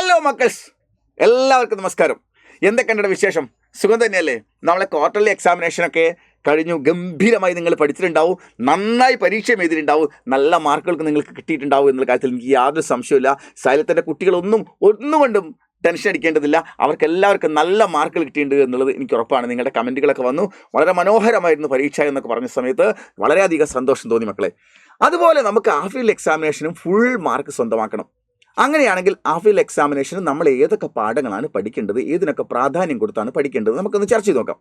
Hello മക്കൾസ്, എല്ലാവർക്കും നമസ്കാരം. എന്തൊക്കെയുണ്ട് വിശേഷം? സുഖം തന്നെയല്ലേ? നമ്മളെ ക്വാർട്ടർലി എക്സാമിനേഷനൊക്കെ കഴിഞ്ഞു. ഗംഭീരമായി നിങ്ങൾ പഠിച്ചിട്ടുണ്ടാവും, നന്നായി പരീക്ഷ എഴുതിയിട്ടുണ്ടാവും, നല്ല മാർക്കുകൾക്ക് നിങ്ങൾക്ക് കിട്ടിയിട്ടുണ്ടാവും എന്നുള്ള കാര്യത്തിൽ എനിക്ക് യാതൊരു സംശയമില്ല. സൈലത്തിൻ്റെ ഒന്നുകൊണ്ടും ടെൻഷൻ അടിക്കേണ്ടതില്ല. അവർക്കെല്ലാവർക്കും നല്ല മാർക്കുകൾ കിട്ടിയിട്ടുണ്ട് എന്നുള്ളത് എനിക്ക് ഉറപ്പാണ്. നിങ്ങളുടെ കമൻറ്റുകളൊക്കെ വന്നു, വളരെ മനോഹരമായിരുന്നു പരീക്ഷ എന്നൊക്കെ പറഞ്ഞ സമയത്ത് വളരെയധികം സന്തോഷം തോന്നി മക്കളെ. അതുപോലെ നമുക്ക് ഹാഫ് ഇയർലി എക്സാമിനേഷനും ഫുൾ മാർക്ക് സ്വന്തമാക്കണം. അങ്ങനെയാണെങ്കിൽ ഹാഫ് ഇയർലി എക്സാമിനേഷന് നമ്മൾ ഏതൊക്കെ പാഠങ്ങളാണ് പഠിക്കേണ്ടത്, ഏതിനൊക്കെ പ്രാധാന്യം കൊടുത്താണ് പഠിക്കേണ്ടത്, നമുക്കൊന്ന് ചർച്ച ചെയ്ത് നോക്കാം.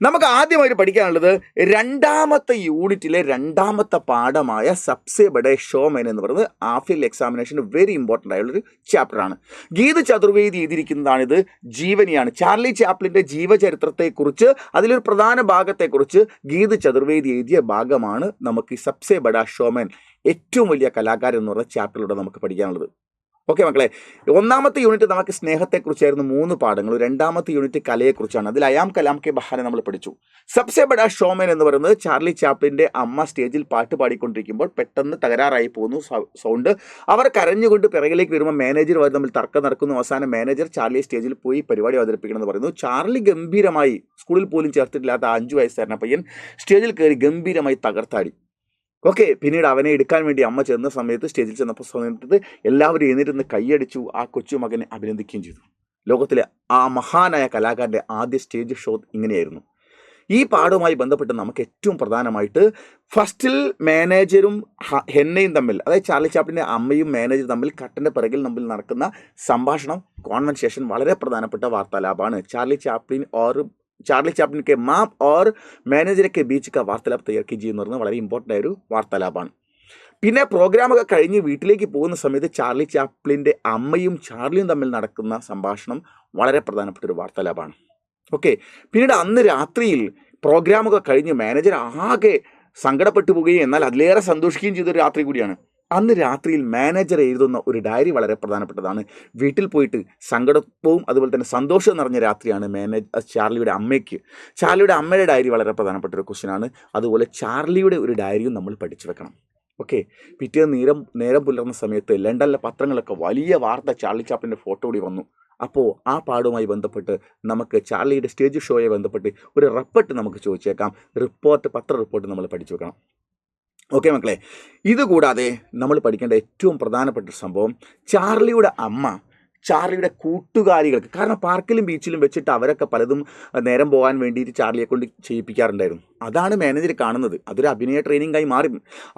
നമുക്ക് ആദ്യമായിട്ട് പഠിക്കാനുള്ളത് രണ്ടാമത്തെ യൂണിറ്റിലെ രണ്ടാമത്തെ പാഠമായ സബ്സെ ബഡേ ഷോമൻ എന്ന് പറയുന്നത് ഹാഫ് ഇയർലി എക്സാമിനേഷന് വെരി ഇമ്പോർട്ടൻ്റ് ആയുള്ളൊരു ചാപ്റ്ററാണ്. ഗീത് ചതുർവേദി എഴുതിയിരിക്കുന്നതാണിത്. ജീവനിയാണ്, ചാർലി ചാപ്ലിൻ്റെ ജീവചരിത്രത്തെക്കുറിച്ച്, അതിലൊരു പ്രധാന ഭാഗത്തെക്കുറിച്ച് ഗീത് ചതുർവേദി എഴുതിയ ഭാഗമാണ് നമുക്ക് ഈ സബ്സെ ബഡാ ഷോമൻ, ഏറ്റവും വലിയ കലാകാരൻ എന്ന് പറയുന്ന ചാപ്റ്ററിലൂടെ നമുക്ക് പഠിക്കാനുള്ളത്. ഓക്കെ മക്കളെ, ഒന്നാമത്തെ യൂണിറ്റ് നമുക്ക് സ്നേഹത്തെക്കുറിച്ചായിരുന്നു 3 പാഠങ്ങൾ. രണ്ടാമത്തെ യൂണിറ്റ് കലയെക്കുറിച്ചാണ്. അതിൽ അയാം കലാം കെ ബഹാനെ നമ്മൾ പഠിച്ചു. സബ്സെ ബഡാ ഷോമൻ എന്ന് പറയുന്നത് ചാർലി ചാപ്ലിൻ്റെ അമ്മ സ്റ്റേജിൽ പാട്ട് പാടിക്കൊണ്ടിരിക്കുമ്പോൾ പെട്ടെന്ന് തകരാറായി പോകുന്നു സൗണ്ട്. അവർ കരഞ്ഞുകൊണ്ട് പിറകിലേക്ക് വരുമ്പോൾ മാനേജർ അവർ തമ്മിൽ തർക്കം നടക്കുന്നു. അവസാനം മാനേജർ ചാർലി സ്റ്റേജിൽ പോയി പരിപാടി അവതരിപ്പിക്കണമെന്ന് പറയുന്നു. ചാർലി ഗംഭീരമായി, സ്കൂളിൽ പോലും ചേർത്തിട്ടില്ലാത്ത 5 വയസ്സുകാരന പയ്യൻ സ്റ്റേജിൽ കയറി ഗംഭീരമായി തകർത്താടി. ഓക്കെ, പിന്നീട് അവനെ എടുക്കാൻ വേണ്ടി അമ്മ ചെന്ന സമയത്ത്, സ്റ്റേജിൽ ചെന്നപ്പോൾ സമയത്ത് എല്ലാവരും എഴുന്നേറ്റ് കൈയടിച്ചു, ആ കൊച്ചുമകനെ അഭിനന്ദിക്കുകയും ചെയ്തു. ലോകത്തിലെ ആ മഹാനായ കലാകാരൻ്റെ ആദ്യ സ്റ്റേജ് ഷോ ഇങ്ങനെയായിരുന്നു. ഈ പാഠവുമായി ബന്ധപ്പെട്ട് നമുക്ക് ഏറ്റവും പ്രധാനമായിട്ട് ഫസ്റ്റിൽ മാനേജരും ഹെന്നയും തമ്മിൽ, അതായത് ചാർലി ചാപ്ലിൻ്റെ അമ്മയും മാനേജർ തമ്മിൽ കട്ടൻ്റെ പിറകിൽ തമ്മിൽ നടക്കുന്ന സംഭാഷണം, കോൺവെർസേഷൻ വളരെ പ്രധാനപ്പെട്ട വാർത്താലാഭമാണ്. चार्ली चैपलिन के माँ और मैनेजर के बीच का वार्तालाप तैयार कीजिए എന്ന് പറഞ്ഞാൽ വളരെ ഇമ്പോർട്ടൻ്റ് ആയൊരു വാർത്താലാഭമാണ്. പിന്നെ പ്രോഗ്രാമൊക്കെ കഴിഞ്ഞ് വീട്ടിലേക്ക് പോകുന്ന സമയത്ത് ചാർലി ചാപ്ലിൻ്റെ അമ്മയും ചാർലിയും തമ്മിൽ നടക്കുന്ന സംഭാഷണം വളരെ പ്രധാനപ്പെട്ട ഒരു വാർത്താലാഭമാണ്. ഓക്കെ, പിന്നീട് അന്ന് രാത്രിയിൽ പ്രോഗ്രാമൊക്കെ കഴിഞ്ഞ് മാനേജർ ആകെ സങ്കടപ്പെട്ടു പോവുകയും എന്നാൽ അതിലേറെ സന്തോഷിക്കുകയും ചെയ്തൊരു രാത്രി കൂടിയാണ്. അന്ന് രാത്രിയിൽ മാനേജർ എഴുതുന്ന ഒരു ഡയറി വളരെ പ്രധാനപ്പെട്ടതാണ്. വീട്ടിൽ പോയിട്ട് സങ്കടവും അതുപോലെ തന്നെ സന്തോഷവും നിറഞ്ഞ രാത്രിയാണ് ചാർലിയുടെ അമ്മയ്ക്ക്. ചാർലിയുടെ അമ്മയുടെ ഡയറി വളരെ പ്രധാനപ്പെട്ട ഒരു ക്വസ്റ്റ്യനാണ്. അതുപോലെ ചാർലിയുടെ ഒരു ഡയറിയും നമ്മൾ പഠിച്ചു വെക്കണം. ഓക്കെ, പിറ്റേന്ന് നേരം പുലർന്ന സമയത്ത് ലണ്ടനിലെ പത്രങ്ങളൊക്കെ വലിയ വാർത്ത ചാർലി ചാപ്ലിൻ്റെ ഫോട്ടോ കൂടി വന്നു. അപ്പോൾ ആ പാഠവുമായി ബന്ധപ്പെട്ട് നമുക്ക് ചാർലിയുടെ സ്റ്റേജ് ഷോയെ ബന്ധപ്പെട്ട് ഒരു റിപ്പോർട്ട് നമുക്ക് ചോദിച്ചേക്കാം. പത്ര റിപ്പോർട്ട് നമ്മൾ പഠിച്ചു വെക്കണം. ഓക്കെ മക്കളെ, ഇതുകൂടാതെ നമ്മൾ പഠിക്കേണ്ട ഏറ്റവും പ്രധാനപ്പെട്ട സംഭവം ചാർലിയുടെ അമ്മ ചാർലിയുടെ കൂട്ടുകാരികൾക്ക്, കാരണം പാർക്കിലും ബീച്ചിലും വെച്ചിട്ട് അവരൊക്കെ പലതും നേരം പോകാൻ വേണ്ടിയിട്ട് ചാർലിയെ കൊണ്ട് ചെയ്യിപ്പിക്കാറുണ്ടായിരുന്നു. അതാണ് മാനേജർ കാണുന്നത്. അതൊരു അഭിനയ ട്രെയിനിങ്ങായി മാറി.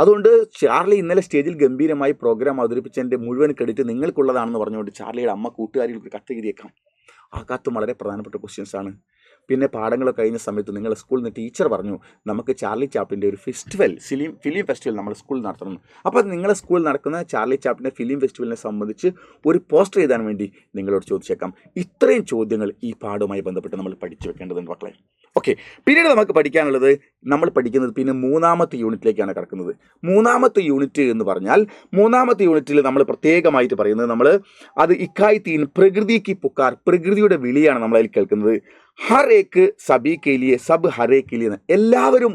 അതുകൊണ്ട് ചാർലി ഇന്നലെ സ്റ്റേജിൽ ഗംഭീരമായി പ്രോഗ്രാം അവതരിപ്പിച്ചതിൻ്റെ മുഴുവൻ ക്രെഡിറ്റ് നിങ്ങൾക്കുള്ളതാണെന്ന് പറഞ്ഞുകൊണ്ട് ചാർലിയുടെ അമ്മ കൂട്ടുകാരികൾക്ക് കത്ത് എഴുതിയേക്കാം. ആ കത്തും വളരെ പ്രധാനപ്പെട്ട ക്വസ്റ്റ്യൻസ് ആണ്. പിന്നെ പാഠങ്ങളൊക്കെ കഴിഞ്ഞ സമയത്ത് നിങ്ങളുടെ സ്കൂളിൽ നിന്ന് ടീച്ചർ പറഞ്ഞു നമുക്ക് ചാർലി ചാപ്ലിൻ്റെ ഒരു ഫിലിം ഫെസ്റ്റിവൽ നമ്മൾ സ്കൂളിൽ നടത്തണം. അപ്പോൾ നിങ്ങളുടെ സ്കൂളിൽ നടക്കുന്ന ചാർലി ചാപ്ലിൻ്റെ ഫിലിം ഫെസ്റ്റിവലിനെ സംബന്ധിച്ച് ഒരു പോസ്റ്റർ എഴുതാൻ വേണ്ടി നിങ്ങളോട് ചോദിച്ചേക്കാം. ഇത്രയും ചോദ്യങ്ങൾ ഈ പാഠവുമായി ബന്ധപ്പെട്ട് നമ്മൾ പഠിച്ചു വെക്കേണ്ടതുണ്ട് മക്കളെ. ഓക്കെ, പിന്നീട് നമുക്ക് പഠിക്കാനുള്ളത്, നമ്മൾ പഠിക്കുന്നത് പിന്നെ 3ാമത്തെ യൂണിറ്റിലേക്കാണ് കിടക്കുന്നത്. 3ാമത്തെ യൂണിറ്റ് എന്ന് പറഞ്ഞാൽ 3ാമത്തെ യൂണിറ്റിൽ നമ്മൾ പ്രത്യേകമായിട്ട് പറയുന്നത്, നമ്മൾ അത് ഇക്കായ് തീൻ പ്രകൃതി കി പുക്കാർ, പ്രകൃതിയുടെ വിളിയാണ് നമ്മളതിൽ കേൾക്കുന്നത്. ഹർ ഏക്ക് സബി കേലിയെ സബ് ഹരേ കേലിയെ, എല്ലാവരും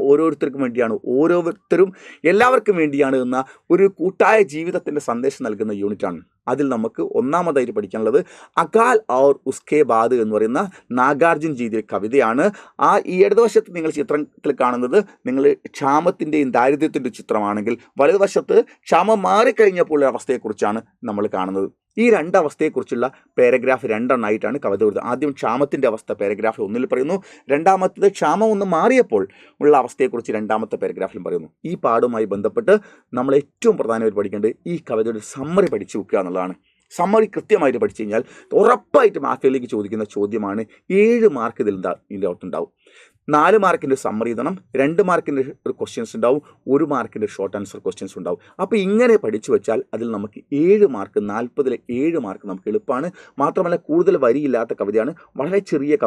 എല്ലാവർക്കും വേണ്ടിയാണ് എന്ന ഒരു കൂട്ടായ ജീവിതത്തിൻ്റെ സന്ദേശം നൽകുന്ന യൂണിറ്റാണ്. അതിൽ നമുക്ക് ഒന്നാമതായിട്ട് പഠിക്കാനുള്ളത് അകാൽ ഔർ ഉസ്കെ ബാദ് എന്ന് പറയുന്ന നാഗാർജുൻ ജിയുടെ കവിതയാണ്. ഈ ഇടതുവശത്ത് നിങ്ങൾ ചിത്രത്തിൽ കാണുന്നത് നിങ്ങൾ ക്ഷാമത്തിൻ്റെയും ദാരിദ്ര്യത്തിൻ്റെ ചിത്രമാണെങ്കിൽ, വലതുവശത്ത് ക്ഷാമം മാറിക്കഴിഞ്ഞപ്പോൾ അവസ്ഥയെക്കുറിച്ചാണ് നമ്മൾ കാണുന്നത്. ഈ രണ്ടവസ്ഥയെക്കുറിച്ചുള്ള പാരഗ്രാഫ് 2 എണ്ണമായിട്ടാണ് കവിത കൊടുത്തത്. ആദ്യം ക്ഷാമത്തിൻ്റെ അവസ്ഥ പാരഗ്രാഫ് 1 പറയുന്നു, രണ്ടാമത്തത് ക്ഷാമം ഒന്ന് മാറിയപ്പോൾ ഉള്ള അവസ്ഥയെക്കുറിച്ച് 2ാമത്തെ പാരഗ്രാഫിലും പറയുന്നു. ഈ പാഠവുമായി ബന്ധപ്പെട്ട് നമ്മൾ ഏറ്റവും പ്രധാനമായിട്ട് പഠിക്കേണ്ടത് ഈ കവിതയുടെ സമ്മറി പഠിച്ചു വെക്കുക എന്നുള്ളതാണ്. സമ്മറി കൃത്യമായിട്ട് പഠിച്ചു കഴിഞ്ഞാൽ ഉറപ്പായിട്ടും മാർക്കിലേക്ക് ചോദിക്കുന്ന ചോദ്യമാണ്. 7 മാർക്ക് ഇതിൻ്റെ അകത്തുണ്ടാവും. 4 മാർക്കിൻ്റെ സമ്മറി എഴുതണം, 2 മാർക്കിൻ്റെ ഒരു ക്വസ്റ്റ്യൻസ് ഉണ്ടാവും, 1 മാർക്കിൻ്റെ ഷോർട്ട് ആൻസർ ക്വസ്റ്റ്യൻസ് ഉണ്ടാവും. അപ്പോൾ ഇങ്ങനെ പഠിച്ചു വെച്ചാൽ അതിൽ നമുക്ക് 7 മാർക്ക്, 40-ൽ 7 മാർക്ക് നമുക്ക് എളുപ്പമാണ്. മാത്രമല്ല കൂടുതൽ വരിയില്ലാത്ത കവിതയാണ്, വളരെ ചെറിയ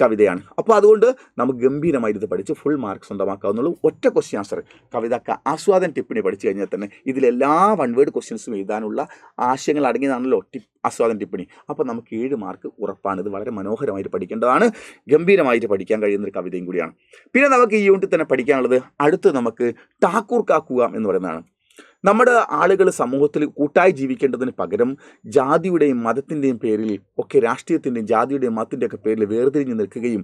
കവിതയാണ്. അപ്പോൾ അതുകൊണ്ട് നമുക്ക് ഗംഭീരമായി ഇത് പഠിച്ച് ഫുൾ മാർക്ക് സ്വന്തമാക്കാവുന്നുള്ളൂ. ഒറ്റ ക്വസ്റ്റ്യൻ ആൻസർ കവിതക്ക് ആസ്വാദൻ ടിപ്പിണി പഠിച്ചു കഴിഞ്ഞാൽ തന്നെ ഇതിലെല്ലാ 1 വേർഡ് ക്വസ്റ്റ്യൻസും എഴുതാനുള്ള ആശയങ്ങൾ അടങ്ങിയതാണല്ലോ ആസ്വാദൻ ടിപ്പിണി. അപ്പോൾ നമുക്ക് 7 മാർക്ക് ഉറപ്പാണ്. ഇത് വളരെ മനോഹരമായിട്ട് പഠിക്കേണ്ടതാണ്, ഗംഭീരമായിട്ട് പഠിക്കാൻ കഴിയുന്ന ഒരു കവിതയും കൂടിയാണ്. പിന്നെ നമുക്ക് ഈ യൂണിറ്റിൽ തന്നെ പഠിക്കാനുള്ളത് അടുത്ത് നമുക്ക് ഠാക്കൂർ കാ കുആം എന്ന് പറയുന്നതാണ്. നമ്മുടെ ആളുകൾ സമൂഹത്തിൽ കൂട്ടായി ജീവിക്കേണ്ടതിന് പകരം ജാതിയുടെയും മതത്തിൻ്റെയും പേരിൽ ഒക്കെ, രാഷ്ട്രീയത്തിൻ്റെയും ജാതിയുടെയും മതത്തിൻ്റെയൊക്കെ പേരിൽ വേർതിരിഞ്ഞ് നിൽക്കുകയും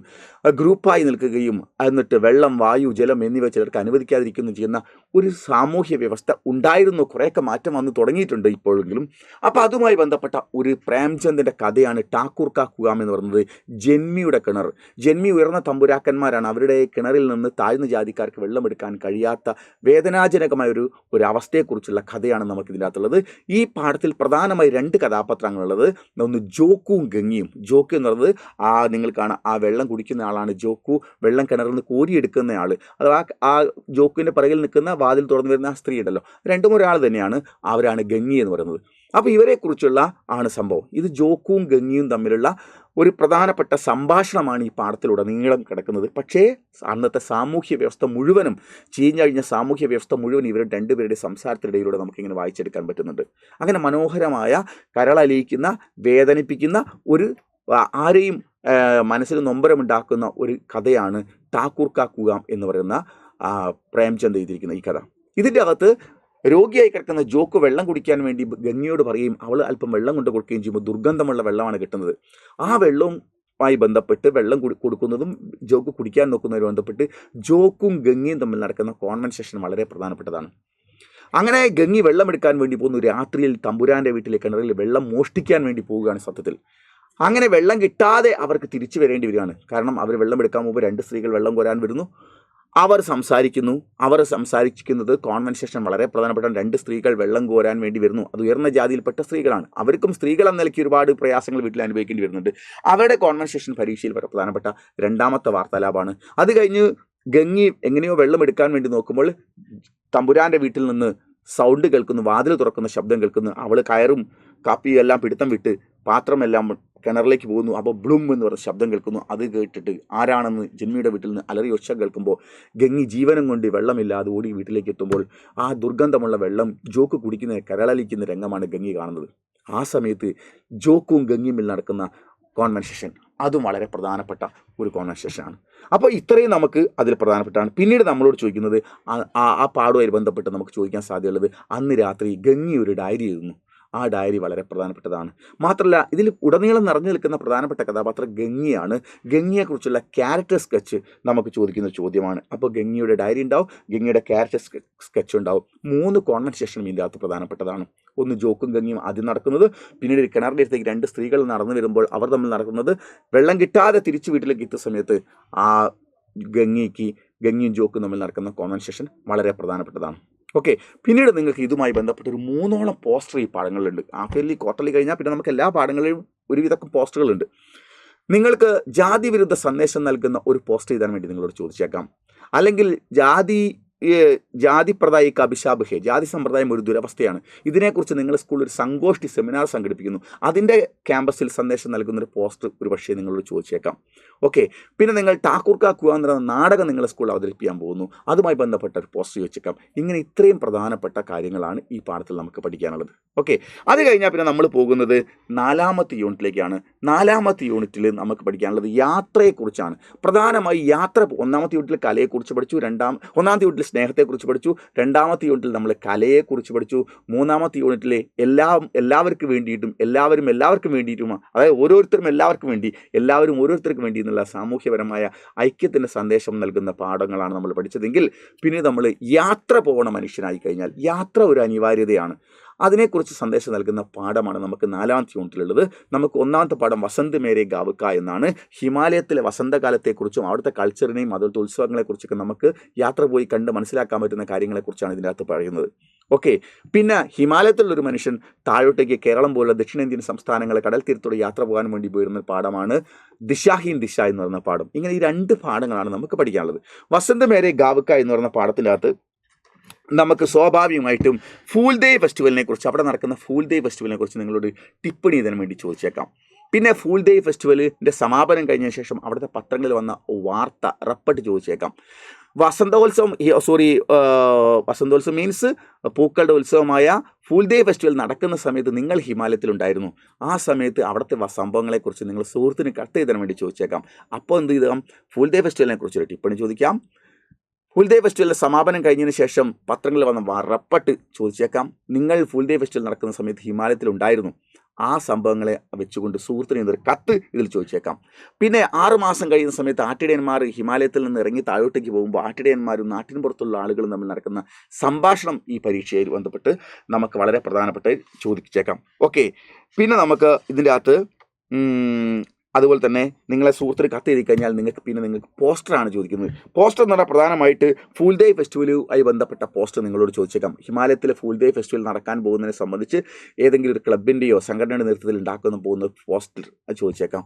ഗ്രൂപ്പായി നിൽക്കുകയും എന്നിട്ട് വെള്ളം, വായു, ജലം എന്നിവ ചിലർക്ക് അനുവദിക്കാതിരിക്കുകയും ചെയ്യുന്ന ഒരു സാമൂഹ്യ വ്യവസ്ഥ ഉണ്ടായിരുന്നു. കുറേയൊക്കെ മാറ്റം വന്ന് തുടങ്ങിയിട്ടുണ്ട് ഇപ്പോഴെങ്കിലും. അപ്പോൾ അതുമായി ബന്ധപ്പെട്ട ഒരു പ്രേംചന്ദിൻ്റെ കഥയാണ് ഠാക്കൂർ കാ കുആം എന്ന് പറയുന്നത്. ജന്മിയുടെ കിണർ. ജന്മി ഉയർന്ന തമ്പുരാക്കന്മാരാണ്. അവരുടെ കിണറിൽ നിന്ന് താഴ്ന്ന ജാതിക്കാർക്ക് വെള്ളമെടുക്കാൻ കഴിയാത്ത വേദനാജനകമായ ഒരു അവസ്ഥയെക്കുറിച്ചുള്ള കഥയാണ് നമുക്കിതിൻ്റെ അകത്തുള്ളത്. ഈ പാഠത്തിൽ പ്രധാനമായി 2 കഥാപാത്രങ്ങളുള്ളത്. ഒന്ന് ജോക്കുവും ഗംഗിയും. ജോക്കു എന്ന് പറയുന്നത് നിങ്ങൾ കാണാം, ആ വെള്ളം കുടിക്കുന്ന ആളാണ് ജോക്കു. വെള്ളം കിണറിൽ നിന്ന് കോരിയെടുക്കുന്ന ആൾ, അഥവാ ആ ജോക്കുവിൻ്റെ പിറകിൽ നിൽക്കുന്ന വാതിൽ തുറന്നു വരുന്ന ആ സ്ത്രീ ഉണ്ടല്ലോ, രണ്ടും ഒരാൾ തന്നെയാണ്. അവരാണ് ഗംഗി എന്ന് പറയുന്നത്. അപ്പോൾ ഇവരെക്കുറിച്ചുള്ള ആണ് സംഭവം. ഇത് ജോക്കുവും ഗംഗിയും തമ്മിലുള്ള ഒരു പ്രധാനപ്പെട്ട സംഭാഷണമാണ് ഈ പാഠത്തിലുടനീളം കിടക്കുന്നത്. പക്ഷേ അന്നത്തെ സാമൂഹ്യ വ്യവസ്ഥ മുഴുവനും, ചീഞ്ഞഴിഞ്ഞ സാമൂഹ്യ വ്യവസ്ഥ മുഴുവൻ ഇവരുടെ രണ്ടുപേരുടെ സംസാരത്തിനിടയിലൂടെ നമുക്കിങ്ങനെ വായിച്ചെടുക്കാൻ പറ്റുന്നുണ്ട്. അങ്ങനെ മനോഹരമായ, കരളലിയിക്കുന്ന, വേദനിപ്പിക്കുന്ന, ഒരു ആരെയും മനസ്സിൽ നൊമ്പരമുണ്ടാക്കുന്ന ഒരു കഥയാണ് ഠാക്കൂർ കാ കുആം എന്ന് പറയുന്ന പ്രേംചന്ദ് എഴുതിയിരിക്കുന്ന ഈ കഥ. ഇതിൻ്റെ അകത്ത് രോഗിയായി കിടക്കുന്ന ജോക്ക് വെള്ളം കുടിക്കാൻ വേണ്ടി ഗംഗയോട് പറയുകയും അവൾ അല്പം വെള്ളം കൊണ്ട് കൊടുക്കുകയും ചെയ്യുമ്പോൾ ദുർഗന്ധമുള്ള വെള്ളമാണ് കിട്ടുന്നത്. ആ വെള്ളവുമായി ബന്ധപ്പെട്ട് വെള്ളം കൊടുക്കുന്നതും ജോക്ക് കുടിക്കാൻ നോക്കുന്നതുമായി ബന്ധപ്പെട്ട് ജോക്കും ഗംഗയും തമ്മിൽ നടക്കുന്ന കോൺവെർസേഷൻ വളരെ പ്രധാനപ്പെട്ടതാണ്. അങ്ങനെ ഗംഗി വെള്ളമെടുക്കാൻ വേണ്ടി പോകുന്നു. രാത്രിയിൽ തമ്പുരാൻ്റെ വീട്ടിലെ കിണറിൽ വെള്ളം മോഷ്ടിക്കാൻ വേണ്ടി പോവുകയാണ് സത്യത്തിൽ. അങ്ങനെ വെള്ളം കിട്ടാതെ അവർക്ക് തിരിച്ചു വരേണ്ടി വരികയാണ്. കാരണം അവർ വെള്ളമെടുക്കാൻ മുമ്പ് 2 സ്ത്രീകൾ വെള്ളം കോരാൻ വരുന്നു. അവർ സംസാരിക്കുന്നത് കോൺവെർസേഷൻ വളരെ പ്രധാനപ്പെട്ട. 2 സ്ത്രീകൾ വെള്ളം കോരാൻ വേണ്ടി വരുന്നു. അത് ഉയർന്ന ജാതിയിൽപ്പെട്ട സ്ത്രീകളാണ്. അവർക്കും സ്ത്രീകൾ എന്ന നിലയ്ക്ക് ഒരുപാട് പ്രയാസങ്ങൾ വീട്ടിൽ അനുഭവിക്കേണ്ടി വരുന്നുണ്ട്. അവരുടെ കോൺവെർസേഷൻ പരീക്ഷയിൽ പ്രധാനപ്പെട്ട 2ാമത്തെ വാർത്താലാപാണ്. അത് കഴിഞ്ഞ് ഗംഗി എങ്ങനെയോ വെള്ളം എടുക്കാൻ വേണ്ടി നോക്കുമ്പോൾ തമ്പുരാൻ്റെ വീട്ടിൽ നിന്ന് സൗണ്ട് കേൾക്കുന്നു, വാതിൽ തുറക്കുന്ന ശബ്ദം കേൾക്കുന്നു. അവൾ കയറും കാപ്പിയും എല്ലാം പിടുത്തം വിട്ട് പാത്രമെല്ലാം കിണറിലേക്ക് പോകുന്നു. അപ്പോൾ ബ്ലൂം എന്ന് പറഞ്ഞ ശബ്ദം കേൾക്കുന്നു. അത് കേട്ടിട്ട് ആരാണെന്ന് ജന്മിയുടെ വീട്ടിൽ നിന്ന് അലറി ഒച്ച കേൾക്കുമ്പോൾ ഗംഗി ജീവനം കൊണ്ട് വെള്ളമില്ലാതെ ഓടി വീട്ടിലേക്ക് എത്തുമ്പോൾ ആ ദുർഗന്ധമുള്ള വെള്ളം ജോക്ക് കുടിക്കുന്ന, കരളലിക്കുന്ന രംഗമാണ് ഗംഗി കാണുന്നത്. ആ സമയത്ത് ജോക്കും ഗംഗിയും നടക്കുന്ന കോൺവെർസേഷൻ, അതും വളരെ പ്രധാനപ്പെട്ട ഒരു കോൺവെർസേഷനാണ്. അപ്പോൾ ഇത്രയും നമുക്ക് അതിൽ പ്രധാനപ്പെട്ടാണ്. പിന്നീട് നമ്മളോട് ചോദിക്കുന്നത്, ആ പാടുമായി ബന്ധപ്പെട്ട് നമുക്ക് ചോദിക്കാൻ സാധ്യതയുള്ളത്, അന്ന് രാത്രി ഗംഗി ഒരു ഡയറി എഴുതുന്നു. ആ ഡയറി വളരെ പ്രധാനപ്പെട്ടതാണ്. മാത്രമല്ല ഇതിൽ ഉടനീളം നിറഞ്ഞു നിൽക്കുന്ന പ്രധാനപ്പെട്ട കഥാപാത്രം ഗംഗിയാണ്. ഗംഗിയെക്കുറിച്ചുള്ള ക്യാരക്ടർ സ്കെച്ച് നമുക്ക് ചോദിക്കുന്ന ചോദ്യമാണ്. അപ്പോൾ ഗംഗിയുടെ ഡയറി ഉണ്ടാവും, ഗംഗിയുടെ ക്യാരക്ടർ സ്കെച്ച് ഉണ്ടാവും. 3 കോൺവെർസേഷനും ഇതിൻ്റെ അകത്ത് പ്രധാനപ്പെട്ടതാണ്. ഒന്ന് ജോക്കും ഗംഗിയും ആദ്യം നടക്കുന്നത്, പിന്നീട് കിണറിൻ്റെ അടുത്തേക്ക് 2 സ്ത്രീകൾ നടന്നു വരുമ്പോൾ അവർ തമ്മിൽ നടക്കുന്നത്, വെള്ളം കിട്ടാതെ തിരിച്ച് വീട്ടിലേക്ക് എത്തിയ സമയത്ത് ആ ഗംഗിയും ജോക്കും തമ്മിൽ നടക്കുന്ന കോൺവെർസേഷൻ വളരെ പ്രധാനപ്പെട്ടതാണ്. ഓക്കെ, പിന്നീട് നിങ്ങൾക്ക് ഇതുമായി ബന്ധപ്പെട്ട ഒരു 3ഓളം പോസ്റ്റർ ഈ പാഠങ്ങളിലുണ്ട്. ഹാഫ്ഇയർലി, ക്വാർട്ടർലി കഴിഞ്ഞാൽ പിന്നെ നമുക്ക് എല്ലാ പാഠങ്ങളിലും ഒരുവിധം പോസ്റ്ററുകളുണ്ട്. നിങ്ങൾക്ക് ജാതി വിരുദ്ധ സന്ദേശം നൽകുന്ന ഒരു പോസ്റ്റർ എഴുതാൻ വേണ്ടി നിങ്ങളോട് ചോദിച്ചേക്കാം. അല്ലെങ്കിൽ ജാതിപ്രദായിക അഭിശാപ് ഹേ, ജാതി സമ്പ്രദായം ഒരു ദുരവസ്ഥയാണ്, ഇതിനെക്കുറിച്ച് നിങ്ങൾ സ്കൂളിൽ ഒരു സങ്കോഷ്ഠി സെമിനാർ സംഘടിപ്പിക്കുന്നു, അതിൻ്റെ ക്യാമ്പസിൽ സന്ദേശം നൽകുന്നൊരു പോസ്റ്റർ ഒരു പക്ഷേ നിങ്ങളോട് ചോദിച്ചേക്കാം. ഓക്കെ, പിന്നെ നിങ്ങൾ ഠാക്കൂർ കാ കുആം എന്ന നാടകം നിങ്ങളെ സ്കൂളിൽ അവതരിപ്പിക്കാൻ പോകുന്നു, അതുമായി ബന്ധപ്പെട്ട ഒരു പോസ്റ്റർ ചോദിച്ചേക്കാം. ഇങ്ങനെ ഇത്രയും പ്രധാനപ്പെട്ട കാര്യങ്ങളാണ് ഈ പാഠത്തിൽ നമുക്ക് പഠിക്കാനുള്ളത്. ഓക്കെ, അത് കഴിഞ്ഞാൽ പിന്നെ നമ്മൾ പോകുന്നത് 4ാമത്തെ യൂണിറ്റിലേക്കാണ്. 4ാമത്തെ യൂണിറ്റിൽ നമുക്ക് പഠിക്കാനുള്ളത് യാത്രയെക്കുറിച്ചാണ്. പ്രധാനമായി യാത്ര. 1ാമത്തെ യൂണിറ്റിൽ കലയെക്കുറിച്ച് പഠിച്ചു, 1ാമത്തെ യൂണിറ്റിൽ സ്നേഹത്തെക്കുറിച്ച് പഠിച്ചു, 2ാമത്തെ യൂണിറ്റിൽ നമ്മൾ കലയെക്കുറിച്ച് പഠിച്ചു, 3ാമത്തെ യൂണിറ്റിൽ എല്ലാവർക്കും വേണ്ടിയിട്ടും എല്ലാവർക്കും വേണ്ടിയിട്ടും, അതായത് ഓരോരുത്തരും എല്ലാവർക്കും വേണ്ടി, എല്ലാവരും ഓരോരുത്തർക്കും വേണ്ടി എന്നുള്ള സാമൂഹ്യപരമായ ഐക്യത്തിൻ്റെ സന്ദേശം നൽകുന്ന പാഠങ്ങളാണ് നമ്മൾ പഠിച്ചതെങ്കിൽ, പിന്നെ നമ്മൾ യാത്ര പോകണ മനുഷ്യനായി കഴിഞ്ഞാൽ യാത്ര ഒരു അനിവാര്യതയാണ്, അതിനെക്കുറിച്ച് സന്ദേശം നൽകുന്ന പാഠമാണ് നമുക്ക് 4ാമത്തെ യൂണിറ്റിലുള്ളത്. നമുക്ക് 1ാമത്തെ പാഠം വസന്ത് മേരെ ഗാവ്ക എന്നാണ്. ഹിമാലയത്തിലെ വസന്തകാലത്തെക്കുറിച്ചും അവിടുത്തെ കൾച്ചറിനെയും അതുപോലത്തെ ഉത്സവങ്ങളെക്കുറിച്ചൊക്കെ നമുക്ക് യാത്ര പോയി കണ്ട് മനസ്സിലാക്കാൻ പറ്റുന്ന കാര്യങ്ങളെക്കുറിച്ചാണ് ഇതിൻ്റെ അകത്ത് പറയുന്നത്. ഓക്കെ, പിന്നെ ഹിമാലയത്തിലുള്ളൊരു മനുഷ്യൻ താഴോട്ടേക്ക് കേരളം പോലുള്ള ദക്ഷിണേന്ത്യൻ സംസ്ഥാനങ്ങളെ കടൽ തീരത്തോടെ യാത്ര പോകാൻ വേണ്ടി പോയിരുന്ന പാഠമാണ് ദിശാഹീൻ ദിശ എന്ന് പറയുന്ന പാഠം. ഇങ്ങനെ ഈ 2 പാഠങ്ങളാണ് നമുക്ക് പഠിക്കാനുള്ളത്. വസന്ത് മേരെ ഗാവ്ക എന്ന് പറയുന്ന പാഠത്തിൻ്റെ അകത്ത് നമുക്ക് സ്വാഭാവികമായിട്ടും ഫൂൽ ഡേ ഫെസ്റ്റിവലിനെ കുറിച്ച്, അവിടെ നടക്കുന്ന ഫൂൽ ഡേ ഫെസ്റ്റിവലിനെ കുറിച്ച് നിങ്ങളോട് ടിപ്പണി എഴുതാൻ വേണ്ടി ചോദിച്ചേക്കാം. പിന്നെ ഫൂൽ ഡേ ഫെസ്റ്റിവലിൻ്റെ സമാപനം കഴിഞ്ഞ ശേഷം അവിടുത്തെ പത്രങ്ങളിൽ വന്ന വാർത്ത റെപ്പട്ട് ചോദിച്ചേക്കാം. വസന്തോത്സവം മീൻസ് പൂക്കളുടെ ഉത്സവമായ ഫൂൽ ഡേ ഫെസ്റ്റിവൽ നടക്കുന്ന സമയത്ത് നിങ്ങൾ ഹിമാലയത്തിലുണ്ടായിരുന്നു. ആ സമയത്ത് അവിടുത്തെ സംഭവങ്ങളെക്കുറിച്ച് നിങ്ങൾ സുഹൃത്തിന് കത്ത് എഴുതാൻ വേണ്ടി ചോദിച്ചേക്കാം. അപ്പോൾ എന്ത് ചെയ്താൽ ഫൂൽ ഡേ ഫെസ്റ്റിവലിനെ കുറിച്ചൊരു ടിപ്പണി ചോദിക്കാം. ഫുൾ ഡേ ഫെസ്റ്റിവലിൻ്റെ സമാപനം കഴിഞ്ഞതിന് ശേഷം പത്രങ്ങളിൽ വന്ന വറപ്പട്ട് ചോദിച്ചേക്കാം, നിങ്ങൾ ഫുൾ ഡേ ഫെസ്റ്റിവൽ നടക്കുന്ന സമയത്ത് ഹിമാലയത്തിലുണ്ടായിരുന്നു? ആ സംഭവങ്ങളെ വെച്ചുകൊണ്ട് സുഹൃത്തിന് ഇതൊരു കത്ത് ഇതിൽ ചോദിച്ചേക്കാം. പിന്നെ 6 മാസം കഴിയുന്ന സമയത്ത് ആട്ടിടയന്മാർ ഹിമാലയത്തിൽ നിന്ന് ഇറങ്ങി താഴോട്ടേക്ക് പോകുമ്പോൾ ആട്ടിടയന്മാരും നാട്ടിന് പുറത്തുള്ള ആളുകളും തമ്മിൽ നടക്കുന്ന സംഭാഷണം ഈ പരീക്ഷയിൽ ബന്ധപ്പെട്ട് നമുക്ക് വളരെ പ്രധാനപ്പെട്ട് ചോദിച്ചേക്കാം. ഓക്കെ, പിന്നെ നമുക്ക് ഇതിൻ്റെ അകത്ത് അതുപോലെ തന്നെ നിങ്ങളെ സുഹൃത്തിന് കത്ത് എഴുതി കഴിഞ്ഞാൽ നിങ്ങൾക്ക് പോസ്റ്ററാണ് ചോദിക്കുന്നത്. പോസ്റ്റർ എന്ന് പറഞ്ഞാൽ പ്രധാനമായിട്ട് ഫുൾ ഡേ ഫെസ്റ്റിവലുമായി ബന്ധപ്പെട്ട പോസ്റ്റർ നിങ്ങളോട് ചോദിച്ചേക്കാം. ഹിമാലയത്തിലെ ഫുൾ ഡേ ഫെസ്റ്റിവൽ നടക്കാൻ പോകുന്നതിനെ സംബന്ധിച്ച് ഏതെങ്കിലും ഒരു ക്ലബിൻ്റെയോ സംഘടനയുടെ നേതൃത്വത്തിൽ ഉണ്ടാക്കുന്ന പോകുന്ന പോസ്റ്റർ ചോദിച്ചേക്കാം.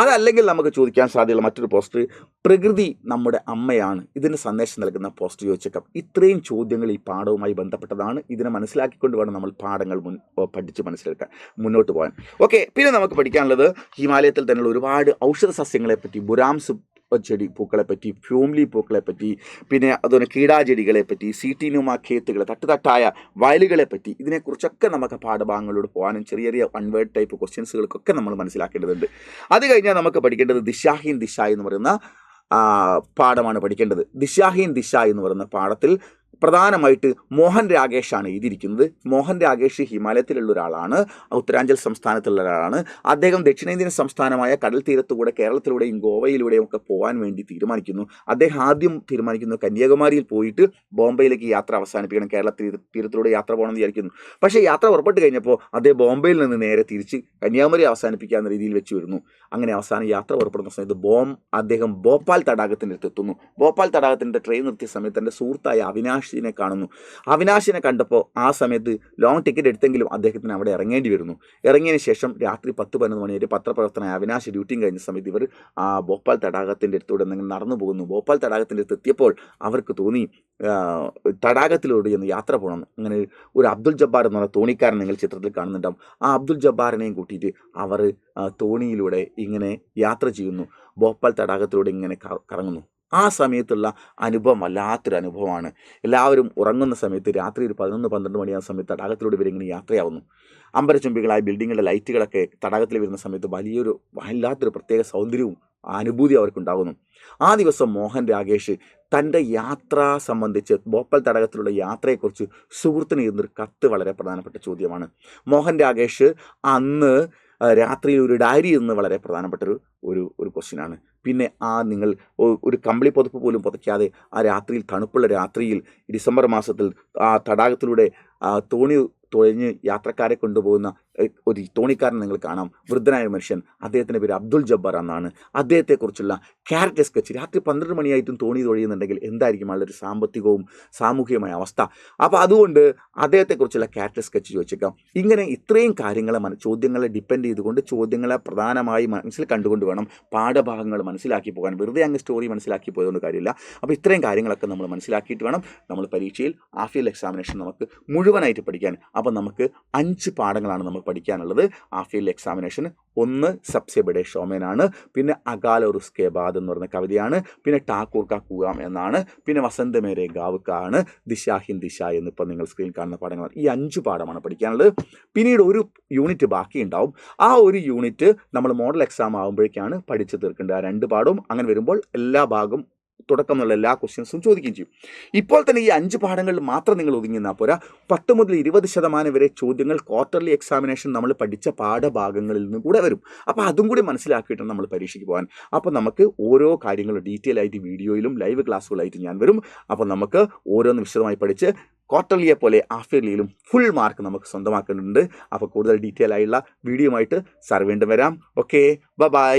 അതല്ലെങ്കിൽ നമുക്ക് ചോദിക്കാൻ സാധ്യതയുള്ള മറ്റൊരു പോസ്റ്റർ, പ്രകൃതി നമ്മുടെ അമ്മയാണ്, ഇതിന് സന്ദേശം നൽകുന്ന പോസ്റ്റർ ചോദിച്ചേക്കാം. ഇത്രയും ചോദ്യങ്ങൾ ഈ പാഠവുമായി ബന്ധപ്പെട്ടതാണ്. ഇതിനെ മനസ്സിലാക്കിക്കൊണ്ട് വേണം നമ്മൾ പാഠങ്ങൾ പഠിച്ച് മനസ്സിലാക്കാൻ മുന്നോട്ട് പോകാൻ. ഓക്കെ, പിന്നെ നമുക്ക് പഠിക്കാനുള്ളത് ഹിമാലയത്തിൽ തന്നെയുള്ള ഒരുപാട് ഔഷധ സസ്യങ്ങളെപ്പറ്റി, ബുരാംസ് ചെടി പൂക്കളെപ്പറ്റി, ഫ്യൂംലി പൂക്കളെപ്പറ്റി, പിന്നെ അതുപോലെ കീടാചെടികളെപ്പറ്റി, സീറ്റിനുമ ഖേത്തുകൾ, തട്ടുതട്ടായ വയലുകളെപ്പറ്റി, ഇതിനെക്കുറിച്ചൊക്കെ നമുക്ക് പാഠഭാഗങ്ങളിലൂടെ പോകാനും ചെറിയ ചെറിയ വൺവേർഡ് ടൈപ്പ് ക്വസ്റ്റ്യൻസുകൾക്കൊക്കെ നമ്മൾ മനസ്സിലാക്കേണ്ടതുണ്ട്. അത് കഴിഞ്ഞാൽ നമുക്ക് പഠിക്കേണ്ടത് ദിശാഹീൻ ദിശ എന്ന് പറയുന്ന പാഠമാണ് പഠിക്കേണ്ടത്. ദിശാഹീൻ ദിശ എന്ന് പറയുന്ന പാഠത്തിൽ പ്രധാനമായിട്ട് മോഹൻ രാകേഷാണ് എഴുതിയിരിക്കുന്നത്. മോഹൻ രാകേഷ് ഹിമാലയത്തിലുള്ള ഒരാളാണ്, ഉത്തരാഞ്ചൽ സംസ്ഥാനത്തുള്ള ഒരാളാണ്. അദ്ദേഹം ദക്ഷിണേന്ത്യൻ സംസ്ഥാനമായ കടൽ തീരത്തുകൂടെ കേരളത്തിലൂടെയും ഗോവയിലൂടെയും ഒക്കെ പോകാൻ വേണ്ടി തീരുമാനിക്കുന്നു. അദ്ദേഹം ആദ്യം തീരുമാനിക്കുന്നു കന്യാകുമാരിയിൽ പോയിട്ട് ബോംബെയിലേക്ക് യാത്ര അവസാനിപ്പിക്കണം, കേരള തീരത്തിലൂടെ യാത്ര പോകണമെന്ന് വിചാരിക്കുന്നു. പക്ഷേ യാത്ര പുറപ്പെട്ട് കഴിഞ്ഞപ്പോൾ അദ്ദേഹം ബോംബെയിൽ നിന്ന് നേരെ തിരിച്ച് കന്യാകുമാരി അവസാനിപ്പിക്കാവുന്ന രീതിയിൽ വെച്ച് വരുന്നു. അങ്ങനെ അവസാനം യാത്ര പുറപ്പെടുന്ന സമയത്ത് അദ്ദേഹം ഭോപ്പാൽ തടാകത്തിൻ്റെ അടുത്ത് എത്തുന്നു. ഭോപ്പാൽ തടാകത്തിൻ്റെ ട്രെയിൻ നിർത്തിയ സമയത്ത് എൻ്റെ സുഹൃത്തായ അവിനാശിനെ കാണുന്നു. അവിനാശിനെ കണ്ടപ്പോൾ ആ സമയത്ത് ലോങ് ടിക്കറ്റ് എടുത്തെങ്കിലും അദ്ദേഹത്തിന് അവിടെ ഇറങ്ങേണ്ടി വരുന്നു. ഇറങ്ങിയതിന് ശേഷം രാത്രി 10-11 മണി വരെ പത്രപ്രവർത്തനമായ അവിനാശ് ഡ്യൂട്ടിയും കഴിഞ്ഞ സമയത്ത് ഇവർ ആ ഭോപ്പാൽ തടാകത്തിൻ്റെ അടുത്തൂടെ എന്തെങ്കിലും നടന്നു പോകുന്നു. ഭോപ്പാൽ തടാകത്തിൻ്റെ അടുത്ത് എത്തിയപ്പോൾ അവർക്ക് തോന്നി തടാകത്തിലൂടെ ഒന്ന് യാത്ര പോകണം. അങ്ങനെ ഒരു അബ്ദുൽ ജബ്ബാർ എന്ന് പറഞ്ഞ തോണിക്കാരൻ നിങ്ങൾ ചിത്രത്തിൽ കാണുന്നുണ്ടാവും. ആ അബ്ദുൽ ജബ്ബാറിനെയും കൂട്ടിയിട്ട് അവർ തോണിയിലൂടെ ഇങ്ങനെ യാത്ര ചെയ്യുന്നു. ഭോപ്പാൽ തടാകത്തിലൂടെ ഇങ്ങനെ കറങ്ങുന്നു. ആ സമയത്തുള്ള അനുഭവം വല്ലാത്തൊരു അനുഭവമാണ്. എല്ലാവരും ഉറങ്ങുന്ന സമയത്ത് രാത്രി ഒരു 11-12 മണിയാകുന്ന സമയത്ത് തടാകത്തിലൂടെ ഇവരിങ്ങനെ യാത്രയാവുന്നു. അമ്പരചുംബികളായ ബിൽഡിങ്ങുകളുടെ ലൈറ്റുകളൊക്കെ തടാകത്തിൽ വരുന്ന സമയത്ത് വല്ലാത്തൊരു പ്രത്യേക സൗന്ദര്യവും അനുഭൂതി അവർക്കുണ്ടാകുന്നു. ആ ദിവസം മോഹൻ രാകേഷ് തൻ്റെ യാത്ര സംബന്ധിച്ച് ഭോപ്പാൽ തടാകത്തിലുള്ള യാത്രയെക്കുറിച്ച് സുഹൃത്തിന് എഴുതുന്നൊരു കത്ത് വളരെ പ്രധാനപ്പെട്ട ചോദ്യമാണ്. മോഹൻ രാകേഷ് അന്ന് രാത്രിയിൽ ഒരു ഡയറി എന്ന് വളരെ പ്രധാനപ്പെട്ടൊരു ഒരു ക്വസ്റ്റ്യനാണ്. പിന്നെ നിങ്ങൾ ഒരു കമ്പിളി പുതപ്പ് പോലും പുതയ്ക്കാതെ ആ രാത്രിയിൽ, തണുപ്പുള്ള രാത്രിയിൽ ഡിസംബർ മാസത്തിൽ ആ തടാകത്തിലൂടെ തോണി തുഴഞ്ഞ് യാത്രക്കാരെ കൊണ്ടുപോകുന്ന ഒരു തോണിക്കാരൻ നിങ്ങൾ കാണാം. വൃദ്ധനായ മനുഷ്യൻ, അദ്ദേഹത്തിൻ്റെ പേര് അബ്ദുൽ ജബ്ബാർ എന്നാണ്. അദ്ദേഹത്തെക്കുറിച്ചുള്ള ക്യാരക്ടർ സ്കെച്ച് രാത്രി 12 മണിയായിട്ടും തോണി തുഴയുന്നുണ്ടെങ്കിൽ എന്തായിരിക്കും ആളുടെ ഒരു സാമ്പത്തികവും സാമൂഹികമായ അവസ്ഥ. അപ്പോൾ അതുകൊണ്ട് അദ്ദേഹത്തെക്കുറിച്ചുള്ള ക്യാരക്ടർ സ്കെച്ച് ചോദിച്ചേക്കാം. ഇങ്ങനെ ഇത്രയും കാര്യങ്ങളെ ചോദ്യങ്ങളെ ഡിപ്പെൻഡ് ചെയ്തുകൊണ്ട് ചോദ്യങ്ങളെ പ്രധാനമായി മനസ്സിൽ കണ്ടുകൊണ്ട് വേണം പാഠഭാഗങ്ങൾ മനസ്സിലാക്കി പോകാൻ. വെറുതെ അങ്ങ് സ്റ്റോറി മനസ്സിലാക്കി പോയതുകൊണ്ട് കാര്യമില്ല. അപ്പോൾ ഇത്രയും കാര്യങ്ങളൊക്കെ നമ്മൾ മനസ്സിലാക്കിയിട്ട് വേണം നമ്മൾ പരീക്ഷയിൽ ആഫിയൽ എക്സാമിനേഷൻ നമുക്ക് മുഴുവനായിട്ട് പഠിക്കാൻ. അപ്പോൾ നമുക്ക് 5 പാഠങ്ങളാണ് നമ്മൾ പഠിക്കാനുള്ളത് ആഫിയൽ എക്സാമിനേഷന്. ഒന്ന് സബ്സെ ബഡേ ഷോമേനാണ്, പിന്നെ അകാൽ और उसके बाद എന്ന് പറയുന്ന കവിതയാണ്, പിന്നെ ടാക്കൂർ കാ കൂവാം എന്നാണ്, പിന്നെ വസന്ത് മേരെ ഗാവ് കാണ്, ദിശാഹിൻ ദിശ എന്നിപ്പോൾ നിങ്ങൾ സ്ക്രീനിൽ കാണുന്ന പാഠങ്ങളാണ്. ഈ 5 പാഠമാണ് പഠിക്കാനുള്ളത്. പിന്നീട് ഒരു യൂണിറ്റ് ബാക്കി ഉണ്ടാവും. ആ ഒരു യൂണിറ്റ് നമ്മൾ മോഡൽ എക്സാം ആകുമ്പോഴേക്കാണ് പഠിച്ചു തീർക്കേണ്ടത്. ആ 2 പാഠവും അങ്ങനെ വരുമ്പോൾ എല്ലാ ഭാഗവും തുടക്കം എന്നുള്ള എല്ലാ ക്വസ്റ്റ്യൻസും ചോദിക്കുകയും ചെയ്യും. ഇപ്പോൾ തന്നെ ഈ 5 പാഠങ്ങളിൽ മാത്രം നിങ്ങൾ ഒതുങ്ങിയെന്നാൽ പോരാ, 10 മുതൽ 20% വരെ ചോദ്യങ്ങൾ ക്വാർട്ടർലി എക്സാമിനേഷൻ നമ്മൾ പഠിച്ച പാഠഭാഗങ്ങളിൽ നിന്ന് കൂടെ വരും. അപ്പോൾ അതും കൂടി മനസ്സിലാക്കിയിട്ടാണ് നമ്മൾ പരീക്ഷയ്ക്ക് പോകാൻ. അപ്പോൾ നമുക്ക് ഓരോ കാര്യങ്ങളും ഡീറ്റെയിൽ ആയിട്ട് വീഡിയോയിലും ലൈവ് ക്ലാസ്സുകളായിട്ട് ഞാൻ വരും. അപ്പോൾ നമുക്ക് ഓരോന്ന് വിശദമായി പഠിച്ച് ക്വാർട്ടർലിയെ പോലെ ഹാഫ്-ഇയർലിയിലും ഫുൾ മാർക്ക് നമുക്ക് സ്വന്തമാക്കേണ്ടതുണ്ട്. അപ്പോൾ കൂടുതൽ ഡീറ്റെയിൽ ആയുള്ള വീഡിയോ ആയിട്ട് സാർ വീണ്ടും വരാം. Okay, by.